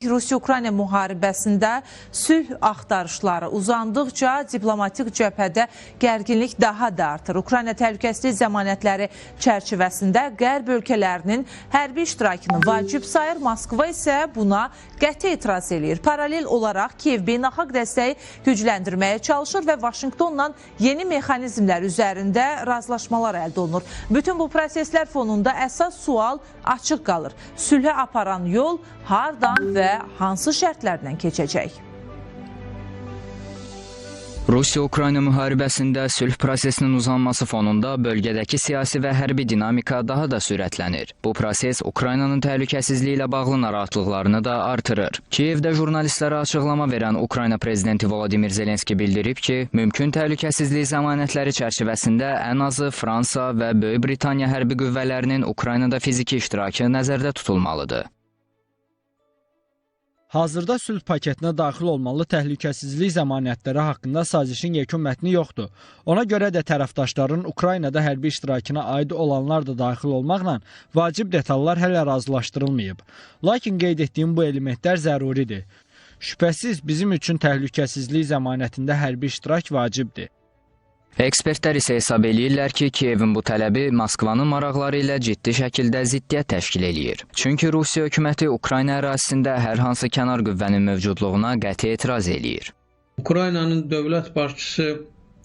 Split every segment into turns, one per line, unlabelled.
Rusiya-Ukrayna müharibəsində sülh axtarışları uzandıqca diplomatik cəbhədə gərginlik daha da artır. Ukrayna təhlükəsizlik zəmanətləri çərçivəsində Qərb ölkələrinin hərbi iştirakını vacib sayır, Moskva isə buna qəti etiraz edir. Paralel olaraq Kiyev beynəlxalq dəstəyi gücləndirməyə çalışır və Vaşinqtonla yeni mexanizmlər üzərində razılaşmalar əldə olunur. Bütün bu proseslər fonunda əsas sual açıq qalır. Sülhə aparan yol hardan və hansı şərtlərdən keçəcək?
Rusiya-Ukrayna müharibəsində sülh prosesinin uzanması fonunda bölgədəki siyasi və hərbi dinamika daha da sürətlənir. Bu proses Ukraynanın təhlükəsizliyi ilə bağlı narahatlıqlarını da artırır. Kiyevdə jurnalistlərə açıqlama verən Ukrayna prezidenti Volodimir Zelenski bildirib ki, mümkün təhlükəsizlik zəmanətləri çərçivəsində ən azı Fransa və Böyük Britaniya hərbi qüvvələrinin Ukraynada fiziki iştirakı nəzərdə tutulmalıdır.
Hazırda sülh paketinə daxil olmalı təhlükəsizlik zəmanətləri haqqında sazişin yekun mətni yoxdur. Ona görə də tərəfdaşların Ukraynada hərbi iştirakına aid olanlar da daxil olmaqla vacib detallar hələ razılaşdırılmayıb. Lakin qeyd etdiyim bu elementlər zəruridir. Şübhəsiz bizim üçün təhlükəsizlik zəmanətində hərbi iştirak vacibdir.
Ekspertlər isə hesab eləyirlər ki, Kiyevin bu tələbi Moskvanın maraqları ilə ciddi şəkildə ziddiyyət təşkil eləyir. Çünki Rusiya hökuməti Ukrayna ərazisində hər hansı kənar qüvvənin mövcudluğuna qəti etiraz eləyir.
Ukraynanın dövlət başçısı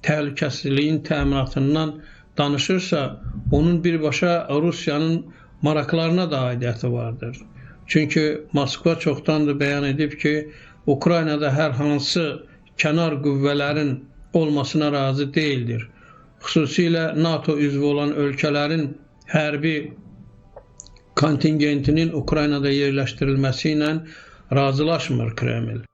təhlükəsizliyin təminatından danışırsa, onun birbaşa Rusiyanın maraqlarına da aidiyyəti vardır. Çünki Moskva çoxdandır bəyan edib ki, Ukraynada hər hansı kənar qüvvələrin olmasına razı deyildir. Xüsusilə NATO üzvü olan ölkələrin hərbi kontingentinin Ukraynada yerləşdirilməsi ilə razılaşmır Kreml.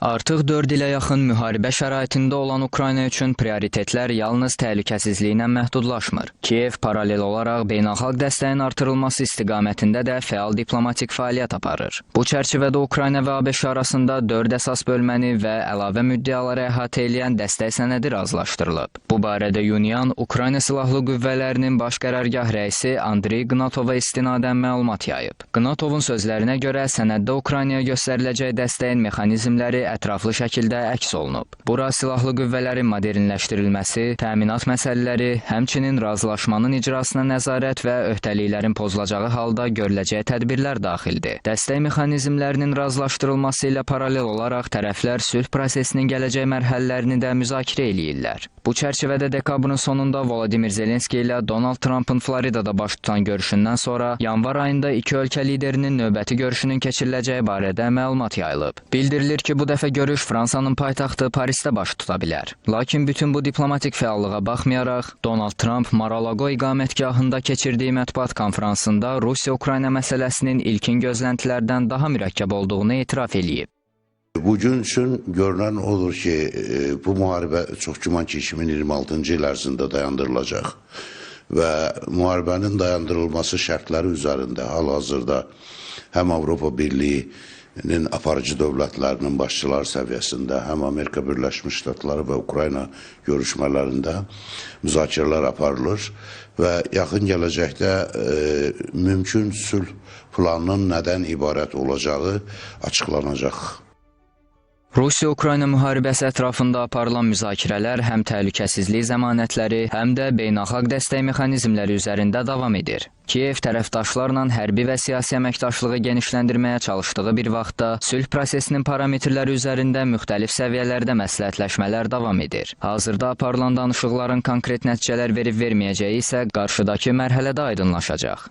Artıq 4 ilə yaxın müharibə şəraitində olan Ukrayna üçün prioritetlər yalnız təhlükəsizliyinə məhdudlaşmır. Kiyev paralel olaraq beynəlxalq dəstəyin artırılması istiqamətində də fəal diplomatik fəaliyyət aparır. Bu çərçivədə Ukrayna və ABŞ arasında 4 əsas bölməni və əlavə müddəaları əhatə eləyən dəstək sənədi razılaşdırılıb. Bu barədə Union Ukrayna Silahlı Qüvvələrinin baş qərargah rəisi Andrey Qnatova istinadən məlumat yayıb. Qnatovun sözlərinə görə sənəddə Ukraynaya göstəriləcək dəstəyin mexanizmləri ətraflı şəkildə əks olunub. Bura silahlı qüvvələrin modernləşdirilməsi, təminat məsələləri, həmçinin razılaşmanın icrasına nəzarət və öhdəliklərin pozulacağı halda görüləcək tədbirlər daxildir. Dəstək mexanizmlərinin razılaşdırılması ilə paralel olaraq tərəflər sülh prosesinin gələcək mərhələlərini də müzakirə eləyirlər. Bu çərçivədə dekabrın sonunda Volodimir Zelenski ilə Donald Trumpın Floridada baş tutan görüşündən sonra yanvar ayında iki ölkə liderinin növbəti görüşünün keçiriləcəyi barədə məlumat yayılıb. Bildirilir ki, bu dəfə görüş Fransanın paytaxtı Parisdə baş tuta bilər. Lakin bütün bu diplomatik fəallığa baxmayaraq, Donald Trump Mar-a-Lago iqamətgahında keçirdiyi mətbuat konfransında Rusiya-Ukrayna məsələsinin ilkin gözləntilərdən daha mürəkkəb olduğunu etiraf eləyib.
Bugün üçün görünən odur ki, bu müharibə çox güman ki 2026-cı il ərzində dayandırılacaq və müharibənin dayandırılması şərtləri üzərində hal-hazırda həm Avropa Birliyinin aparıcı dövlətlərinin başçıları səviyyəsində, həm Amerika Birləşmiş Ştatları və Ukrayna görüşmələrində müzakirələr aparılır və yaxın gələcəkdə mümkün sülh planının nədən ibarət olacağı açıqlanacaq.
Rusiya-Ukrayna müharibəsi ətrafında aparılan müzakirələr həm təhlükəsizlik zəmanətləri, həm də beynəlxalq dəstək mexanizmləri üzərində davam edir. Kiyev tərəfdaşlarla hərbi və siyasi əməkdaşlığı genişləndirməyə çalışdığı bir vaxtda sülh prosesinin parametrləri üzərində müxtəlif səviyyələrdə məsləhətləşmələr davam edir. Hazırda aparılan danışıqların konkret nəticələr verib-verməyəcəyi isə qarşıdakı mərhələdə aydınlaşacaq.